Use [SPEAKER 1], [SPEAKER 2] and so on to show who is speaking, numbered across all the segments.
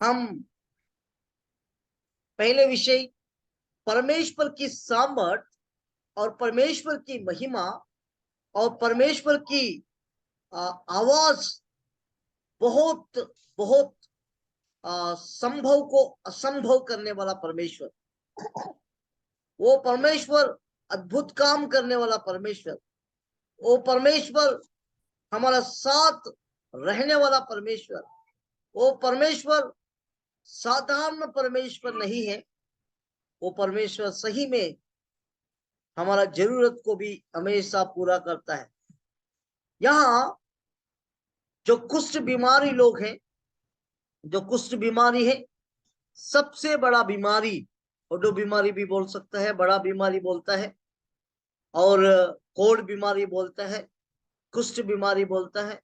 [SPEAKER 1] हम पहले विषय परमेश्वर की सामर्थ और परमेश्वर की महिमा और परमेश्वर की आवाज बहुत बहुत संभव को असंभव करने वाला परमेश्वर, वो परमेश्वर अद्भुत काम करने वाला परमेश्वर, वो परमेश्वर हमारा साथ रहने वाला परमेश्वर, वो परमेश्वर साधारण परमेश्वर नहीं है। वो परमेश्वर सही में हमारा जरूरत को भी हमेशा पूरा करता है। यहाँ जो कुष्ठ बीमारी लोग हैं, जो कुष्ठ बीमारी है सबसे बड़ा बीमारी, और जो बीमारी भी बोल सकता है, बड़ा बीमारी बोलता है, और कोढ़ बीमारी बोलता है, कुष्ठ बीमारी बोलता है।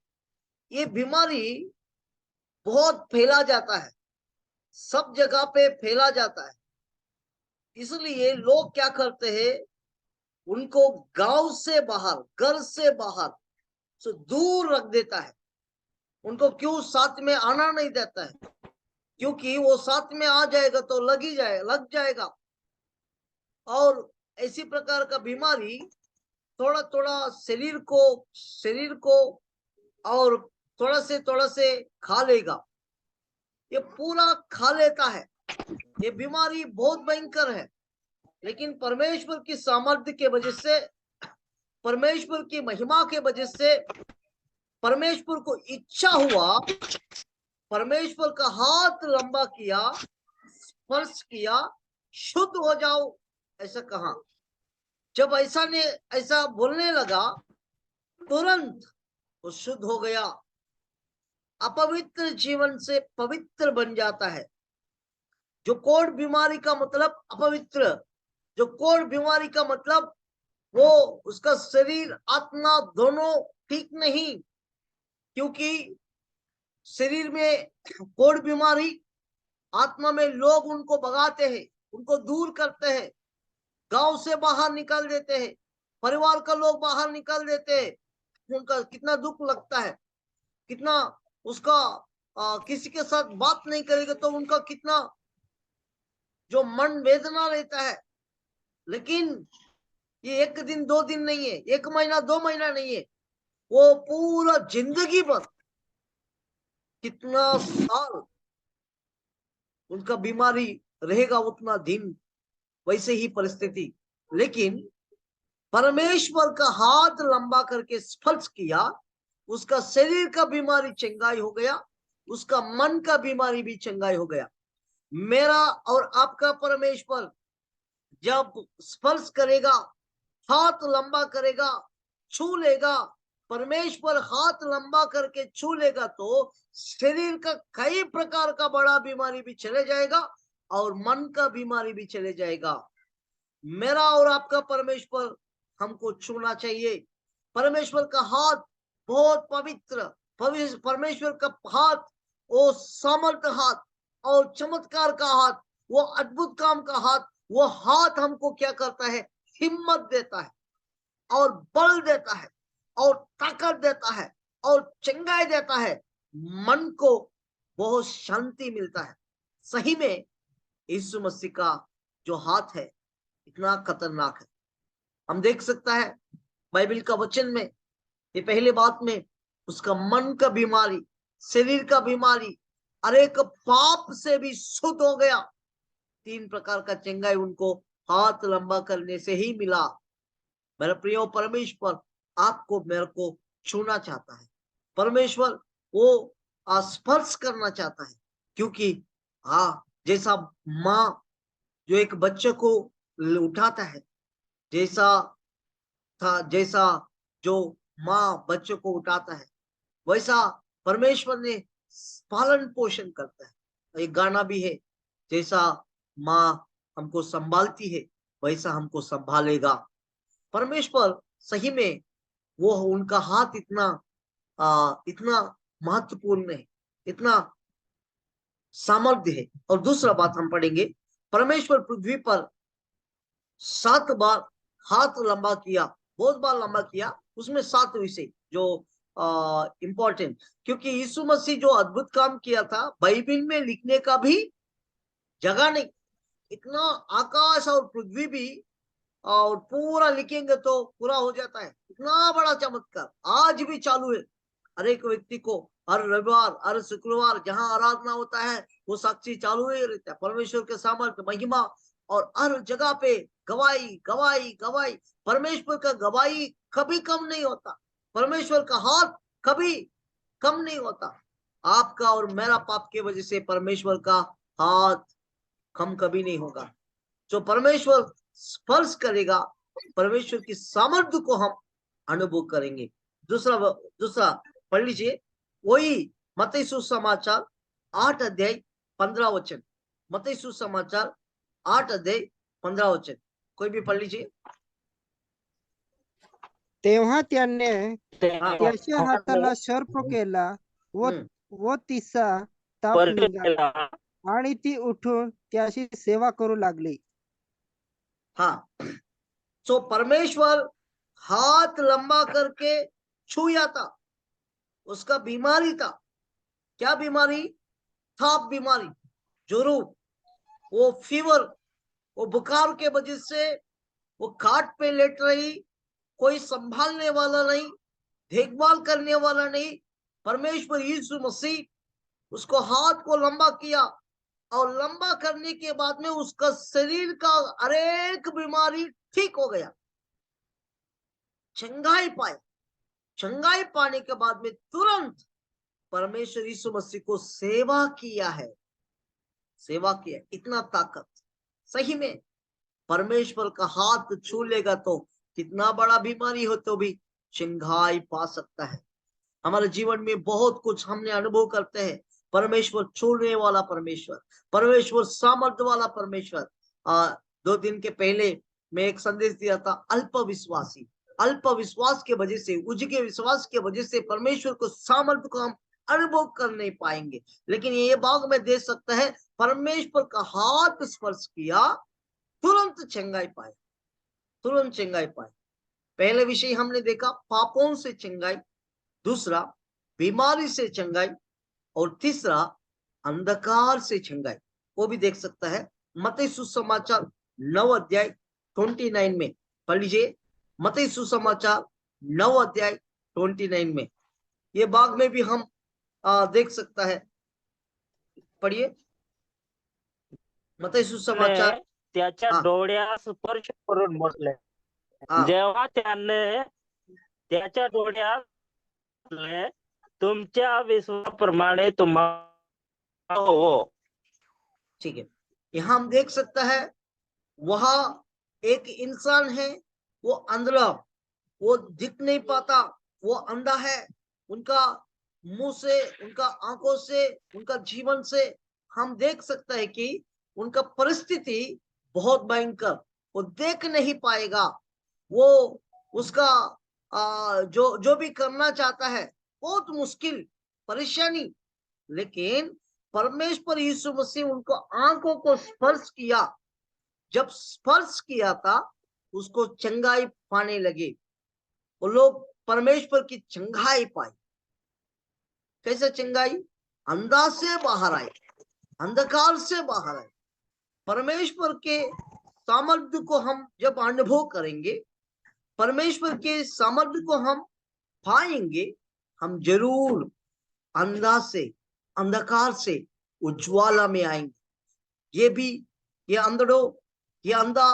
[SPEAKER 1] ये बीमारी बहुत फैला जाता है, सब जगह पे फैला जाता है। इसलिए लोग क्या करते हैं, उनको गांव से बाहर, घर से बाहर से दूर रख देता है। उनको क्यों साथ में आना नहीं देता है? क्योंकि वो साथ में आ जाएगा तो लग जाएगा। और ऐसी प्रकार का बीमारी थोड़ा थोड़ा शरीर को और थोड़ा से खा लेगा, ये पूरा खा लेता है। ये बीमारी बहुत भयंकर है। लेकिन परमेश्वर की सामर्थ्य के वजह से, परमेश्वर की महिमा के वजह से, परमेश्वर को इच्छा हुआ, परमेश्वर का हाथ लंबा किया, स्पर्श किया, शुद्ध हो जाओ ऐसा कहा। जब ऐसा बोलने लगा, तुरंत वो शुद्ध हो गया, अपवित्र जीवन से पवित्र बन जाता है। जो कोढ़ बीमारी का मतलब अपवित्र, जो कोढ़ बीमारी का मतलब वो उसका शरीर आत्मा दोनों ठीक नहीं। क्योंकि शरीर में कोढ़ बीमारी, आत्मा में लोग उनको भगाते हैं, उनको दूर करते हैं, गांव से बाहर निकाल देते हैं, परिवार का लोग बाहर निकाल देते हैं। उनका कितना दुख लगता है, कितना उसका किसी के साथ बात नहीं करेगा तो उनका कितना जो मन वेदना रहता है। लेकिन ये एक दिन दो दिन नहीं है, एक महीना दो महीना नहीं है, वो पूरा जिंदगी भर, कितना साल उनका बीमारी रहेगा, उतना दिन, वैसे ही परिस्थिति। लेकिन परमेश्वर का हाथ लंबा करके स्पर्श किया, उसका शरीर का बीमारी चंगाई हो गया, उसका मन का बीमारी भी चंगाई हो गया। मेरा और आपका परमेश्वर जब स्पर्श करेगा, हाथ लंबा करेगा, छू लेगा, परमेश्वर हाथ लंबा करके छू लेगा तो शरीर का कई प्रकार का बड़ा बीमारी भी चले जाएगा और मन का बीमारी भी चले जाएगा। मेरा और आपका परमेश्वर हमको छूना चाहिए। परमेश्वर का हाथ बहुत पवित्र, परमेश्वर का हाथ वो सामर्थ हाथ और चमत्कार का हाथ, वो अद्भुत काम का हाथ, वो हाथ हमको क्या करता है, हिम्मत देता है और बल देता है और ताकत देता है और चंगाई देता है। मन को बहुत शांति मिलता है। सही में यीशु मसीह का जो हाथ है इतना खतरनाक है। हम देख सकता है बाइबल का वचन में, ये पहले बात में उसका मन का बीमारी, शरीर का बीमारी, अरे पाप से भी शुद्ध हो गया। तीन प्रकार का चंगाई उनको हाथ लंबा करने से ही मिला। मेरा प्रिय परमेश्वर आपको मेरे को छूना चाहता है। परमेश्वर वो स्पर्श करना चाहता है। क्योंकि जैसा माँ जो एक बच्चे को उठाता है, जैसा जो माँ बच्चे को उठाता है, वैसा परमेश्वर ने पालन पोषण करता है। एक गाना भी है, जैसा माँ हमको संभालती है वैसा हमको संभालेगा। परमेश्वर सही में वो उनका हाथ इतना महत्वपूर्ण है, इतना सामर्थ्य है। और दूसरा बात हम पढ़ेंगे, परमेश्वर पृथ्वी पर 7 बार हाथ लंबा किया, बहुत बार लंबा किया, उसमें 7 विषय जो इंपॉर्टेंट, क्योंकि यीशु मसीह जो अद्भुत काम किया था बाइबिल में लिखने का भी जगह नहीं। इतना आकाश और पृथ्वी भी और पूरा लिखेंगे तो पूरा हो जाता है। इतना बड़ा चमत्कार आज भी चालू है। हर एक व्यक्ति को हर रविवार हर शुक्रवार जहां आराधना होता है वो साक्षी चालू ही रहता है। परमेश्वर के सामर्थ्य महिमा और हर जगह पे गवाही गवाही गवाही। परमेश्वर का गवाही कभी कम नहीं होता। परमेश्वर का हाथ कभी कम नहीं होता। आपका और मेरा पाप के वजह से परमेश्वर का हाथ कम कभी नहीं होगा। जो परमेश्वर स्पर्श करेगा, परमेश्वर की सामर्थ्य को हम अनुभव करेंगे। दूसरा दूसरा पढ़ लीजिए, वही मत्ती सुसमाचार 8 अध्याय 15 वचन। मत्ती सुसमाचार 8 अध्याय 15 वचन, कोई भी पढ़ लीजिए।
[SPEAKER 2] तेव्हा त्याने
[SPEAKER 1] हाँ
[SPEAKER 2] त्याच्या हाताला सर्प केला व
[SPEAKER 1] हम्म
[SPEAKER 2] तिचा ताप निघाला आणि ती उठून त्याची सेवा करू लागली।
[SPEAKER 1] हाँ, तो परमेश्वर हाथ लंबा करके छुया था। उसका बीमारी था, क्या बीमारी था? बीमारी जुरू, वो फीवर, वो बुखार के वजह से वो खाट पे लेट रही, कोई संभालने वाला नहीं, देखभाल करने वाला नहीं। परमेश्वर यीशु मसीह उसको हाथ को लंबा किया और लंबा करने के बाद में उसका शरीर का हर एक बीमारी ठीक हो गया, चंगाई पाया। चंगाई पाने के बाद में तुरंत परमेश्वर यीशु मसीह को सेवा किया है, सेवा किया। इतना ताकत सही में परमेश्वर का हाथ छू लेगा तो कितना बड़ा बीमारी हो तो भी चंगाई पा सकता है। हमारे जीवन में बहुत कुछ हमने अनुभव करते हैं। परमेश्वर छोड़ने वाला परमेश्वर, परमेश्वर सामर्थ्य वाला परमेश्वर। 2 दिन के पहले मैं एक संदेश दिया था, अल्प विश्वासी। अल्प विश्वास के वजह से, उजके विश्वास के वजह से परमेश्वर को सामर्थ्य को हम अनुभव कर नहीं पाएंगे। लेकिन ये भाग में दे सकता है, परमेश्वर का हाथ स्पर्श किया, तुरंत चंगाई पाए, तुरंत चंगाई पाए। पहले विषय हमने देखा पापों से चंगाई, दूसरा बीमारी से चंगाई, और तीसरा अंधकार से चंगाई। वो भी देख सकता है मत्ती सुसमाचार 9 अध्याय 29 में। पढ़ लीजिए मत्ती सुसमाचार 9 अध्याय 29 में। ये भाग में भी हम देख सकता है। पढ़िए मत्ती सुसमाचार।
[SPEAKER 3] त्याच्या
[SPEAKER 1] हाँ
[SPEAKER 3] डोळ्यास स्पर्श करून म्हटले,
[SPEAKER 1] हाँ
[SPEAKER 3] जेव्हा त्याने त्याच्या डोळ्यात म्हटले, तुमच्या विश्वासाप्रमाणे तुम्हाला हो।
[SPEAKER 1] ठीक है, यहां हम देख सकता है वहां एक इंसान है, वो अंधड़ा, वो दिख नहीं पाता, वो अंधा है। उनका मुंह से, उनका आंखों से, उनका जीवन से हम देख सकता है कि उनका परिस्थिति बहुत भयंकर, वो देख नहीं पाएगा। वो उसका जो जो भी करना चाहता है बहुत मुश्किल, परेशानी। लेकिन परमेश्वर यीशु मसीह उनको आंखों को स्पर्श किया। जब स्पर्श किया था उसको चंगाई पाने लगे। वो लोग परमेश्वर की चंगाई पाई। कैसे चंगाई? अंधा से बाहर आए, अंधकार से बाहर आए। परमेश्वर के सामर्थ्य को हम जब अनुभव करेंगे, परमेश्वर के सामर्थ्य को हम पाएंगे, हम जरूर अंधा से, अंधकार से उज्ज्वला में आएंगे। ये भी, ये अंधड़ो, ये अंधा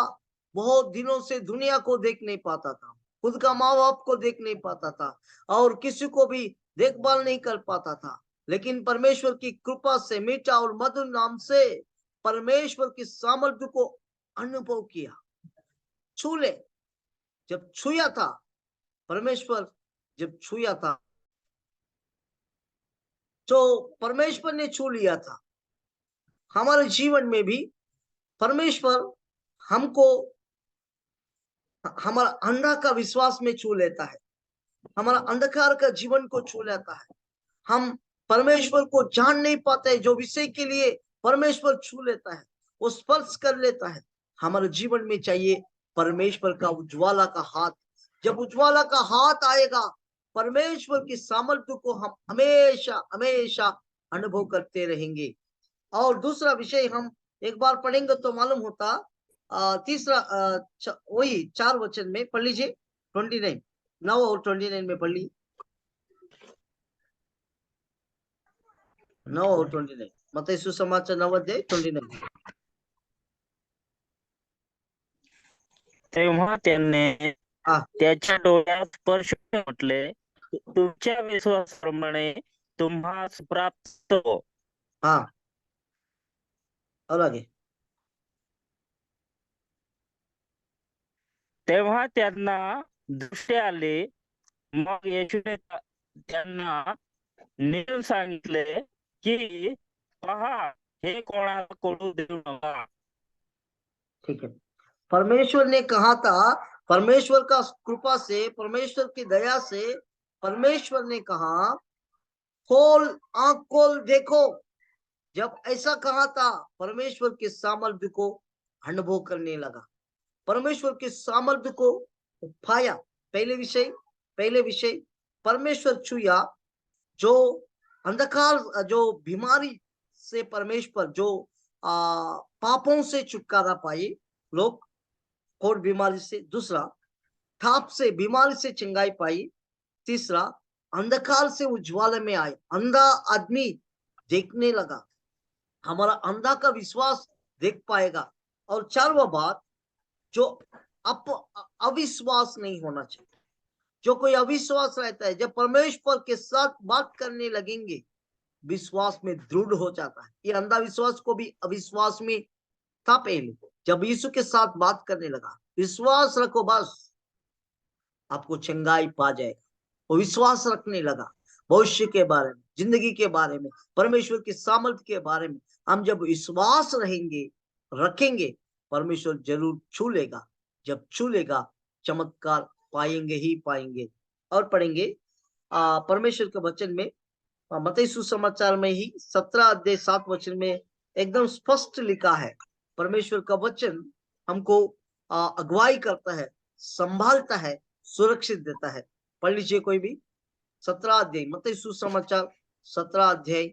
[SPEAKER 1] बहुत दिनों से दुनिया को देख नहीं पाता था, खुद का माँ बाप को देख नहीं पाता था, और किसी को भी देखभाल नहीं कर पाता था। लेकिन परमेश्वर की कृपा से, मीठा और मधुर नाम से परमेश्वर की सामर्थ्य को अनुभव किया, छू ले। जब छुया था, परमेश्वर जब छुया था तो परमेश्वर ने छू लिया था। हमारे जीवन में भी परमेश्वर हमको हमारा अंधा का विश्वास में छू लेता है, हमारा अंधकार का जीवन को छू लेता है। हम परमेश्वर को जान नहीं पाते, जो विषय के लिए परमेश्वर छू लेता है, वो स्पर्श कर लेता है। हमारे जीवन में चाहिए परमेश्वर का उज्ज्वला का हाथ। जब उज्ज्वला का हाथ आएगा परमेश्वर की सामर्थ्य को हम हमेशा हमेशा अनुभव करते रहेंगे। और दूसरा विषय हम एक बार पढ़ेंगे तो मालूम होता, तीसरा वही 4 वचन में पढ़ लीजिए, 29 9 और 29 में पढ़ लीजिए, 9 और 29 मत्ती सुसमाचार 9 अध्याय 29।
[SPEAKER 3] तेव्हा त्याने
[SPEAKER 1] हा
[SPEAKER 3] त्याच्या डोळ्यात स्पर्श म्हटले, तुमच्या विश्वासाप्रमाणे तुम्हास प्राप्त हो.
[SPEAKER 1] हा और आगे
[SPEAKER 3] तेव्हा त्यांना दृष्टी आली. मग येशूने त्यांना नीट सांगितले की पहा, हे कोणाला कळू देऊ नका.
[SPEAKER 1] ठीक है। परमेश्वर ने कहा था, परमेश्वर का कृपा से, परमेश्वर की दया से परमेश्वर ने कहा खोल, आंख खोल देखो। जब ऐसा कहा था परमेश्वर के सामर्थ्य को अनुभव करने लगा, परमेश्वर के सामर्थ्य को पाया। पहले विषय परमेश्वर छुया, जो अंधकार, जो बीमारी से परमेश्वर, जो पापों से छुटकारा पाए लोग, कोढ़ बीमारी से। दूसरा, थाप से बीमारी से चंगाई पाई। तीसरा, अंधकार से उज्ज्वल में आए, अंधा आदमी देखने लगा, हमारा अंधा का विश्वास देख पाएगा। और चारवा बात, जो अविश्वास नहीं होना चाहिए। जो कोई अविश्वास रहता है, जब परमेश्वर के साथ बात करने लगेंगे, विश्वास में दृढ़ हो जाता है। ये अंधा विश्वास को भी अविश्वास में था पहले, जब यीशु के साथ बात करने लगा, विश्वास रखो बस, आपको चंगाई पा जाएगा। वो विश्वास रखने लगा भविष्य के बारे में, जिंदगी के बारे में, परमेश्वर की सामर्थ्य के बारे में। हम जब विश्वास रखेंगे, परमेश्वर जरूर छू लेगा। जब छू लेगा, चमत्कार पाएंगे ही पाएंगे। और पढ़ेंगे परमेश्वर के वचन में, मत्ती सुसमाचार में ही 17 अध्याय 7 वचन में एकदम स्पष्ट लिखा है। परमेश्वर का वचन हमको अगुवाई करता है, संभालता है, सुरक्षित देता है। पढ़ लीजिए कोई भी 17 अध्याय, मत्ती सुसमाचार 17 अध्याय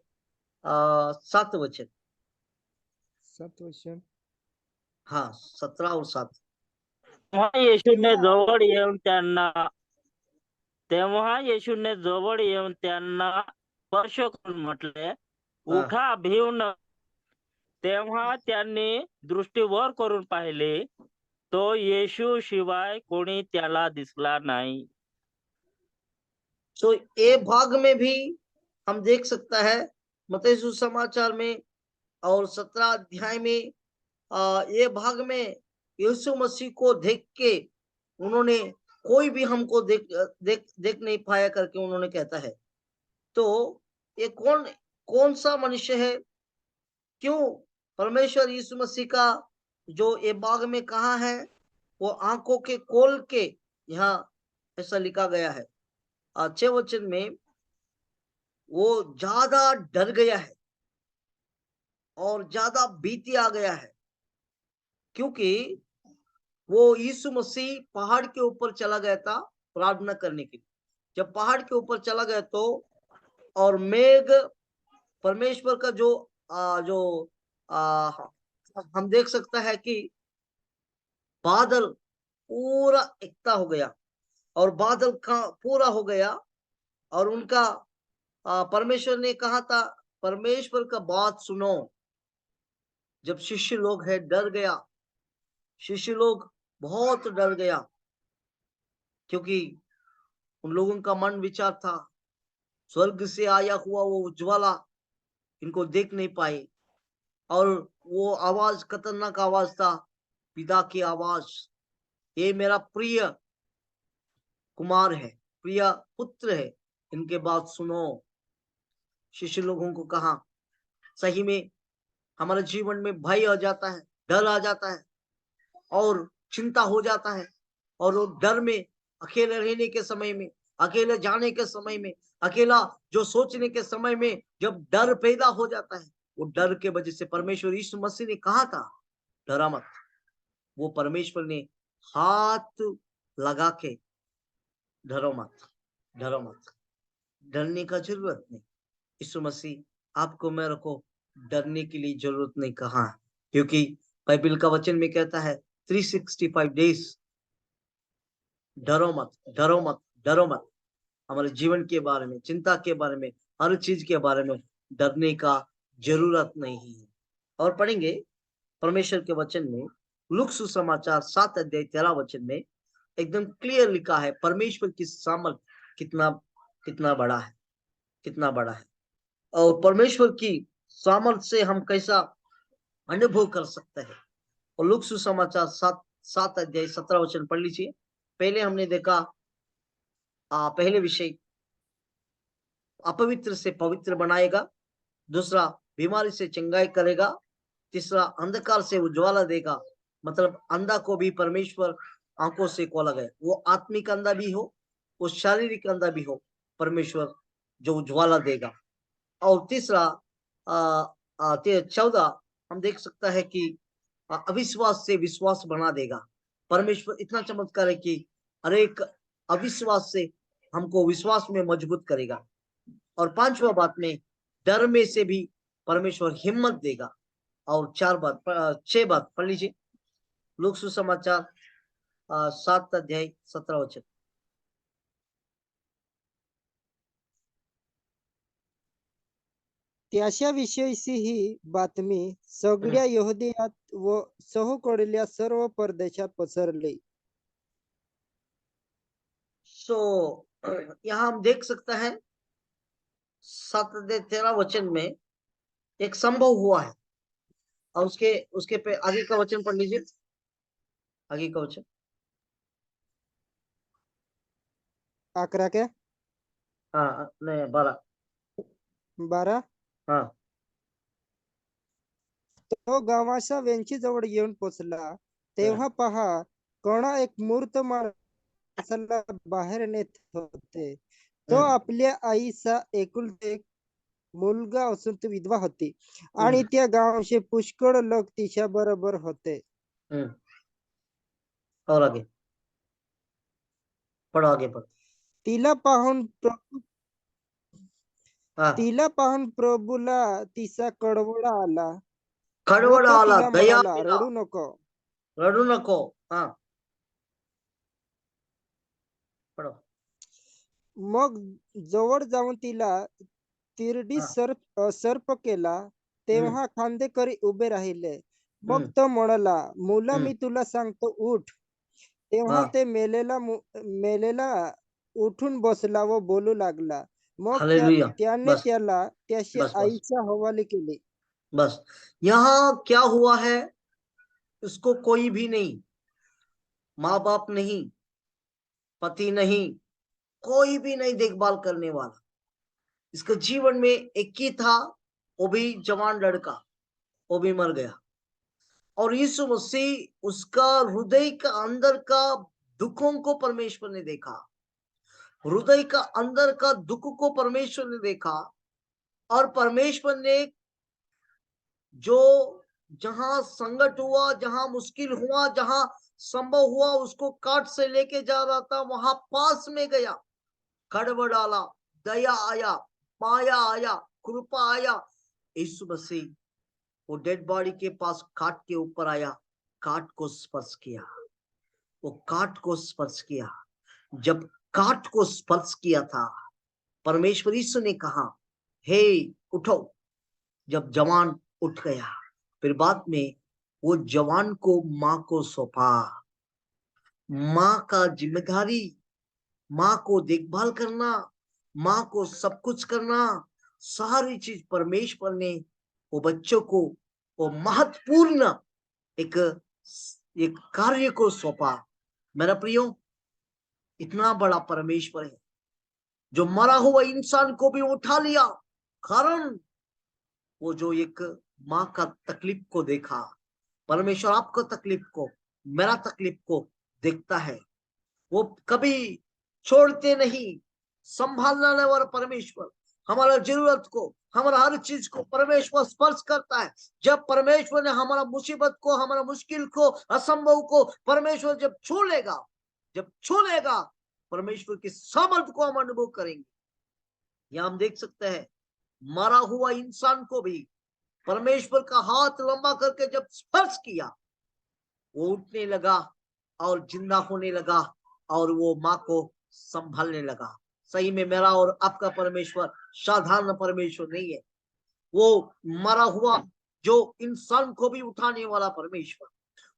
[SPEAKER 1] 7 वचन।
[SPEAKER 2] 7 वचन।
[SPEAKER 1] हाँ 17 और 7।
[SPEAKER 3] तेव्हा येशूने जवळ येऊन त्यांना स्पर्श करून म्हटले, उठा, भिवू नका. तेव्हा त्यांनी दृष्टी वर करून पाहिले, तो येशू शिवाय कोणी त्याला दिसला नाही.
[SPEAKER 1] तो ये भाग में भी हम देख सकता है, मत्ती सुसमाचार में और 17 अध्याय में, ये भाग में यीशु मसीह को देख के उन्होंने कोई भी हमको देख नहीं पाया करके उन्होंने कहता है। तो ये कौन सा मनुष्य है? क्यों परमेश्वर यीशु मसीह का जो ये भाग में कहा है, वो आंखों के खोल के यहाँ ऐसा लिखा गया है। 6 वचन में वो ज्यादा डर गया है और ज्यादा भीति आ गया है, क्योंकि वो यीशु मसीह पहाड़ के ऊपर चला गया था प्रार्थना करने के लिए। जब पहाड़ के ऊपर चला गया तो, और मेघ, परमेश्वर का जो हम देख सकता है कि बादल पूरा एकता हो गया, और बादल का पूरा हो गया, और उनका परमेश्वर ने कहा था, परमेश्वर का बात सुनो। जब शिष्य लोग है डर गया, शिष्य लोग बहुत डर गया, क्योंकि उन लोगों का मन विचार था, स्वर्ग से आया हुआ वो उज्ज्वला इनको देख नहीं पाए, और वो आवाज खतरनाक आवाज था, पिता की आवाज, ये मेरा प्रिय कुमार है, प्रिय पुत्र है, इनके बात सुनो। शिष्य लोगों को कहा, सही में हमारे जीवन में भय आ जाता है, डर आ जाता है, और चिंता हो जाता है, और वो डर में, अकेले रहने के समय में, अकेले जाने के समय में, अकेला जो सोचने के समय में जब डर पैदा हो जाता है, वो डर के वजह से परमेश्वर यीशु मसीह ने कहा था डरा मत। वो परमेश्वर ने हाथ लगा के डरो मत, डरो मत, डरने का जरूरत नहीं। यीशु मसीह आपको मेरे को डरने के लिए जरूरत नहीं कहा है, क्योंकि बाइबल का वचन में कहता है 365 डेज डरो मत, डरो मत, डरो मत। हमारे जीवन के बारे में, चिंता के बारे में, हर चीज के बारे में डरने का जरूरत नहीं है। और पढ़ेंगे परमेश्वर के वचन में, लूका सुसमाचार 7 अध्याय 13 वचन में एकदम क्लियर लिखा है परमेश्वर की सामर्थ कितना कितना बड़ा है, कितना बड़ा है। और परमेश्वर की सामर्थ से हम कैसा अनुभव कर सकते हैं। और लूका सुसमाचार 7 अध्याय 17 वचन पढ़ लीजिए। पहले हमने देखा पहले विषय अपवित्र से पवित्र बनाएगा, दूसरा बीमारी से चंगाई करेगा, तीसरा अंधकार से उज्ज्वला देगा। मतलब अंधा को भी परमेश्वर आंखों से खोला गया, वो आत्मिक अंधा भी हो, वो शारीरिक अंधा भी हो, परमेश्वर जो उज्ज्वला देगा। और तीसरा 14 हम देख सकता है कि अविश्वास से विश्वास बना देगा। परमेश्वर इतना चमत्कार है कि हर एक अविश्वास से हमको विश्वास में मजबूत करेगा। और 5वां बात में डर में से भी परमेश्वर हिम्मत देगा। और 6 बात पढ़ लीजिए, लूका सुसमाचार 7 अध्याय 17 वचन।
[SPEAKER 2] त्याच्याविषयीची ही बातमी सगळ्या यहुदियात व सहुकडल्या सर्व परदेशात पसरली।
[SPEAKER 1] सो यहाँ हम देख सकता है 7 अध्याय 13 वचन में एक संभव हुआ है। और उसके उसके पे आगे का वचन पढ़ लीजिए, आगे का वचन
[SPEAKER 2] 11 क्या?
[SPEAKER 1] हाँ नहीं 12
[SPEAKER 2] 12
[SPEAKER 1] हाँ
[SPEAKER 2] तो गावाच्या वेंचीजवळ येऊन पोचला, तेव्हा पहा कोणा एक मूर्त माणसाला बाहेर नेत होते. तो आपल्या आईचा एकुलते एक मुलगा असून ती विधवा होती आणि त्या गावाचे पुष्कळ लोक तिच्या बरोबर होते.
[SPEAKER 1] और आगे पढ़ो, आगे पढ़ो।
[SPEAKER 2] तिला पाहून
[SPEAKER 1] हाँ
[SPEAKER 2] तिला पाहून प्रभूला तिचा कडवडा आला व
[SPEAKER 1] खड़बड़ा
[SPEAKER 2] तो
[SPEAKER 1] वाला
[SPEAKER 2] तिला
[SPEAKER 1] दया
[SPEAKER 2] म्हणाला,
[SPEAKER 1] मिला,
[SPEAKER 2] रडू नको.
[SPEAKER 1] रडू नको। हाँ पढ़ो।
[SPEAKER 2] मग जवळ जाऊन तिला तिरडी
[SPEAKER 1] हाँ
[SPEAKER 2] सर्प केला, तेव्हा खांदेकरी उभे राहिले. मग तो म्हणाला, मुला मी तुला सांगतो उठ. तेव्हा ते मेलेला उठून बसला व बोलू लागला. मग
[SPEAKER 1] हालेलुया।
[SPEAKER 2] त्याने
[SPEAKER 1] बस
[SPEAKER 2] त्याला त्याच्या
[SPEAKER 1] बस बस
[SPEAKER 2] आईच्या हवाले केले.
[SPEAKER 1] बस यहाँ क्या हुआ है, उसको कोई भी नहीं, माँ बाप नहीं, पति नहीं, कोई भी नहीं देखभाल करने वाला। इसके जीवन में एक ही था, वो भी जवान लड़का, वो भी मर गया। और यीशु मसीह उसका हृदय का अंदर का दुखों को परमेश्वर ने देखा, हृदय का अंदर का दुख को परमेश्वर ने देखा। और परमेश्वर ने जो जहां संकट हुआ, जहां मुश्किल हुआ, जहां संभव हुआ, उसको काट से लेके जा रहा था, वहां पास में गया, खड़बड़ डाला, दया आया, माया आया, कृपा आया। यीशु मसीह वो डेड बॉडी के पास काट के ऊपर आया, काट को स्पर्श किया, वो काट को स्पर्श किया। जब काट को स्पर्श किया था, परमेश्वर यीशु ने कहा, हे उठो। जब जवान उठ गया, फिर बाद में वो जवान को माँ को सौंपा। माँ का जिम्मेदारी, माँ को देखभाल करना, माँ को सब कुछ करना, सारी चीज परमेश्वर ने वो बच्चों को वो महत्वपूर्ण एक एक कार्य को सौंपा। मेरा प्रियो, इतना बड़ा परमेश्वर है जो मरा हुआ इंसान को भी उठा लिया, कारण वो जो एक माँ का तकलीफ को देखा। परमेश्वर आपको तकलीफ को, मेरा तकलीफ को देखता है, वो कभी छोड़ते नहीं। संभालने वाला परमेश्वर हमारा जरूरत को, हमारा हर चीज को परमेश्वर स्पर्श करता है। जब परमेश्वर ने हमारा मुसीबत को, हमारा मुश्किल को, असंभव को परमेश्वर जब छू लेगा, परमेश्वर की सामर्थ को हम अनुभव करेंगे। यहाँ हम देख सकते हैं मरा हुआ इंसान को भी परमेश्वर का हाथ लंबा करके जब स्पर्श किया, वो उठने लगा और जिंदा होने लगा और वो माँ को संभालने लगा। सही में मेरा और आपका परमेश्वर साधारण परमेश्वर नहीं है। वो मरा हुआ जो इंसान को भी उठाने वाला परमेश्वर,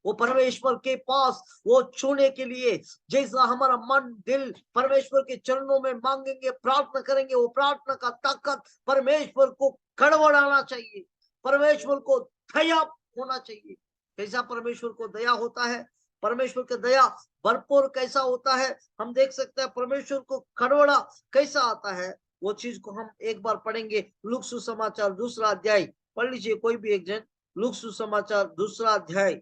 [SPEAKER 1] वो परमेश्वर के पास वो छूने के लिए जैसा हमारा मन दिल परमेश्वर के चरणों में मांगेंगे, प्रार्थना करेंगे, वो प्रार्थना का ताकत परमेश्वर को गड़बड़ाना चाहिए, परमेश्वर को दया होना चाहिए। कैसा परमेश्वर को दया होता है, परमेश्वर का दया भरपूर कैसा होता है, हम देख सकते हैं। परमेश्वर को गड़बड़ा कैसा आता है, वो चीज को हम एक बार पढ़ेंगे। लूका सुसमाचार 2 अध्याय पढ़ लीजिए, कोई भी एक जन। लूका सुसमाचार 2 अध्याय।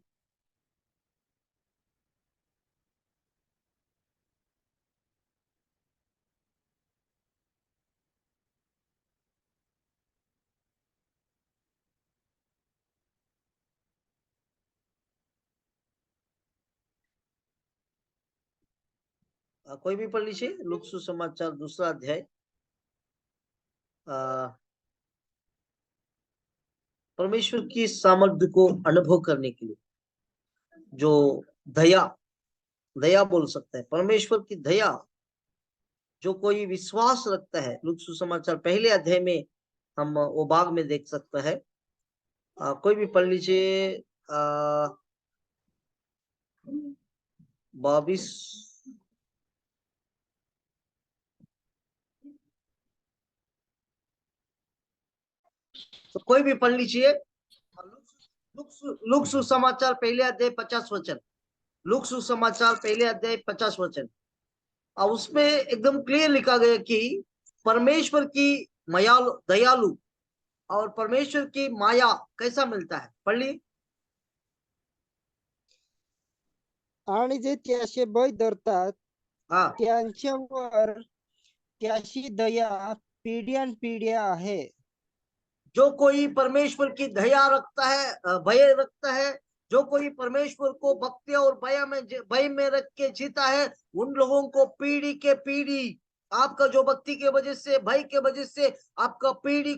[SPEAKER 1] कोई भी पढ़ लीजिए, लूका सुसमाचार 2 अध्याय। परमेश्वर की सामर्थ्य को अनुभव करने के लिए जो दया, दया बोल सकते हैं परमेश्वर की दया, जो कोई विश्वास रखता है। लूका सुसमाचार 1 अध्याय में हम वो भाग में देख सकते हैं। कोई भी पढ़ लीजिए 22। तो कोई भी पढ़ लीजिए लूका सुसमाचार 1 अध्याय 50 वचन। लूका सुसमाचार 1 अध्याय 50 वचन। और उसमें एकदम क्लियर लिखा गया कि परमेश्वर की दयालु और परमेश्वर की माया कैसा मिलता है। पढ़ ली।
[SPEAKER 2] आणि जे त्याचे भय धरतात
[SPEAKER 1] हाँ,
[SPEAKER 2] त्यांच्यावर त्याची दया पिढ्यानपिढ्या आहे।
[SPEAKER 1] जो कोई परमेश्वर की दया रखता है, भय रखता है, जो कोई परमेश्वर को भक्ति और भय में रख के जीता है, उन लोगों को पीढ़ी के पीढ़ी आपका जो भक्ति के वजह से, भय के वजह से आपका पीढ़ी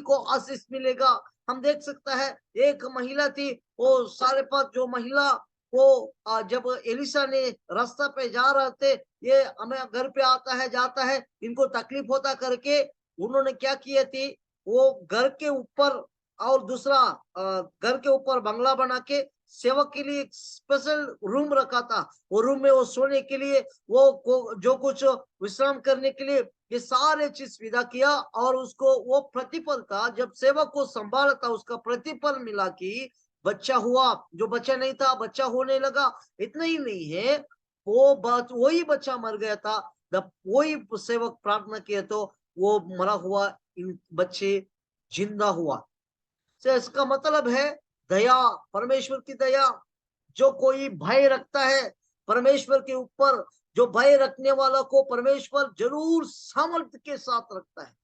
[SPEAKER 1] को आशीष मिलेगा। हम देख सकता है एक महिला थी, वो सारे पास जो महिला वो जब एलिशा ने रास्ता पे जा रहे थे, ये हमें घर पे आता है जाता है, इनको तकलीफ होता करके उन्होंने क्या किए थी, वो घर के ऊपर और दूसरा घर के ऊपर बंगला बना के सेवक के लिए एक स्पेशल रूम रखा था। वो रूम में वो सोने के लिए, वो जो कुछ विश्राम करने के लिए, ये सारे चीज विदा किया। और उसको वो प्रतिफल था, जब सेवक को संभाला था, उसका प्रतिफल मिला कि बच्चा हुआ, जो बच्चा नहीं था बच्चा होने लगा। इतना ही नहीं है, वही बच्चा मर गया था, जब वही सेवक प्रार्थना किया तो वो मरा हुआ बच्चे जिंदा हुआ। तो इसका मतलब है दया, परमेश्वर की दया। जो कोई भय रखता है परमेश्वर के ऊपर, जो भय रखने वाला को परमेश्वर जरूर सामर्थ्य के साथ रखता है,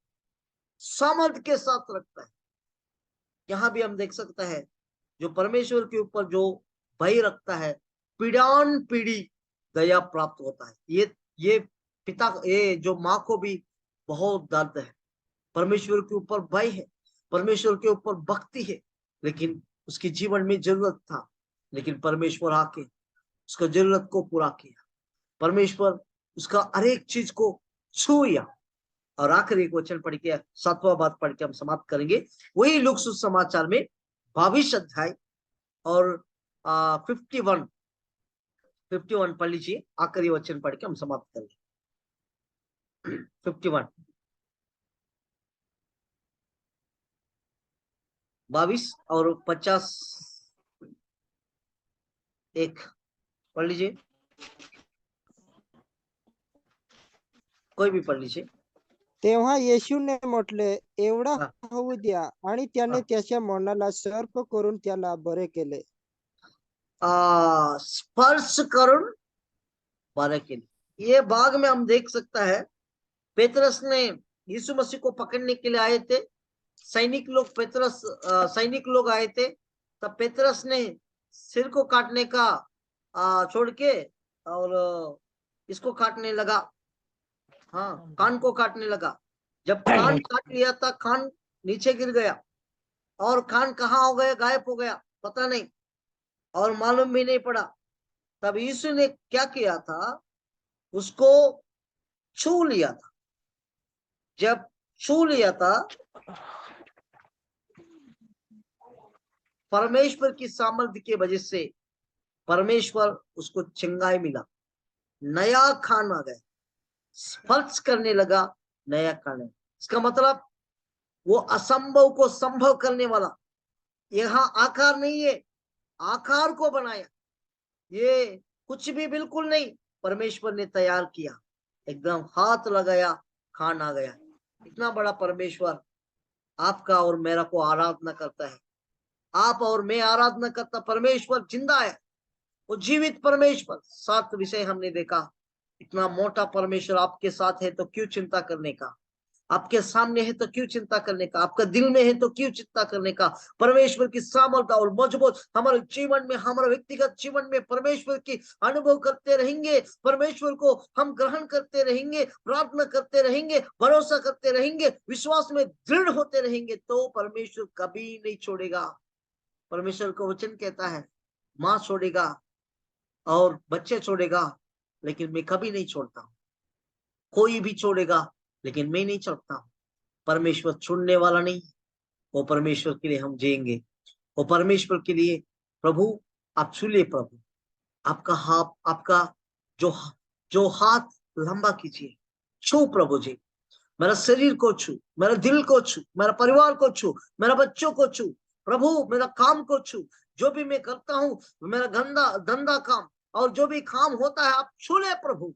[SPEAKER 1] सामर्थ्य के साथ रखता है। यहां भी हम देख सकते हैं जो परमेश्वर के ऊपर जो भय रखता है, पीढ़ान पीढ़ी दया प्राप्त होता है। ये पिता, ये जो माँ को भी बहुत दर्द है, परमेश्वर के ऊपर भय है, परमेश्वर के ऊपर भक्ति है, लेकिन उसके जीवन में जरूरत था, लेकिन परमेश्वर आके उसका जरूरत को पूरा किया। परमेश्वर उसका हर एक चीज को छूया। और आखिरी एक वचन पढ़ के, 7वां बात पढ़ के हम समाप्त करेंगे। वही लूका सुसमाचार में 22 अध्याय और 51 पढ़ लीजिए। आखिरी वचन पढ़ के हम समाप्त करेंगे। 51 22 और 50 एक पढ़ लीजिए, कोई भी पढ़ लीजिए।
[SPEAKER 2] तेव्हा येशूने म्हटले, एवढा
[SPEAKER 1] हाँ,
[SPEAKER 2] होऊ द्या, आणि त्याने
[SPEAKER 1] हाँ।
[SPEAKER 2] त्याच्या मनाला सर्प करून त्याला बरे केले।
[SPEAKER 1] स्पर्श करुण बरे के लिए, ये भाग में हम देख सकता है पेतरस ने यीशु मसीह को पकड़ने के लिए आए थे। सैनिक लोग आए थे। तब पेतरस ने सिर को काटने का छोड़ के और इसको काटने लगा, हाँ कान को काटने लगा। जब कान काट लिया था, कान नीचे गिर गया और कान कहाँ हो गया, गायब हो गया, पता नहीं और मालूम भी नहीं पड़ा। तब यीशु ने क्या किया था, उसको छू लिया था। जब छू लिया था, परमेश्वर की सामर्थ्य की वजह से परमेश्वर उसको चंगाई मिला, नया खान आ गया, स्पर्श करने लगा, नया खान। इसका मतलब वो असंभव को संभव करने वाला, यहाँ आकार नहीं है, आकार को बनाया, ये कुछ भी बिल्कुल नहीं, परमेश्वर ने तैयार किया, एकदम हाथ लगाया, खान आ गया। इतना बड़ा परमेश्वर आपका और मेरा को आराधना करता है। आप और मैं आराधना करता परमेश्वर जिंदा है, वो जीवित परमेश्वर। 7 विषय हमने देखा। इतना मोटा परमेश्वर आपके साथ है तो क्यों चिंता करने का, आपके सामने है तो क्यों चिंता करने का, आपका दिल में है तो क्यों चिंता करने का। परमेश्वर की सामर्थ्य और मजबूत हमारे जीवन में, हमारे व्यक्तिगत जीवन में परमेश्वर की अनुभव करते रहेंगे, परमेश्वर को हम ग्रहण करते रहेंगे, प्रार्थना करते रहेंगे, भरोसा करते रहेंगे, विश्वास में दृढ़ होते रहेंगे, तो परमेश्वर कभी नहीं छोड़ेगा। परमेश्वर का वचन कहता है, माँ छोड़ेगा और बच्चे छोड़ेगा, लेकिन मैं कभी नहीं छोड़ता हूं। कोई भी छोड़ेगा लेकिन मैं नहीं छोड़ता हूं। परमेश्वर छोड़ने वाला नहीं, वो परमेश्वर के लिए हम जिएंगे, वो परमेश्वर के लिए। प्रभु आप छूलिए, प्रभु आपका हाथ, आपका जो जो हाथ लंबा कीजिए, छू प्रभु जी, मेरा शरीर को छू, मेरा दिल को छू, मेरा परिवार को छू, मेरा बच्चों को छू, प्रभु मेरा काम को छू, जो भी मैं करता हूँ, मेरा धंधा काम और जो भी काम होता है, आप छू ले प्रभु,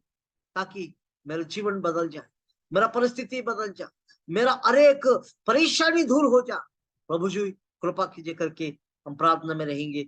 [SPEAKER 1] ताकि मेरा जीवन बदल जाए, मेरा परिस्थिति बदल जाए, मेरा अनेक परेशानी दूर हो जाए। प्रभु जी कृपा कीजिए करके हम प्रार्थना में रहेंगे।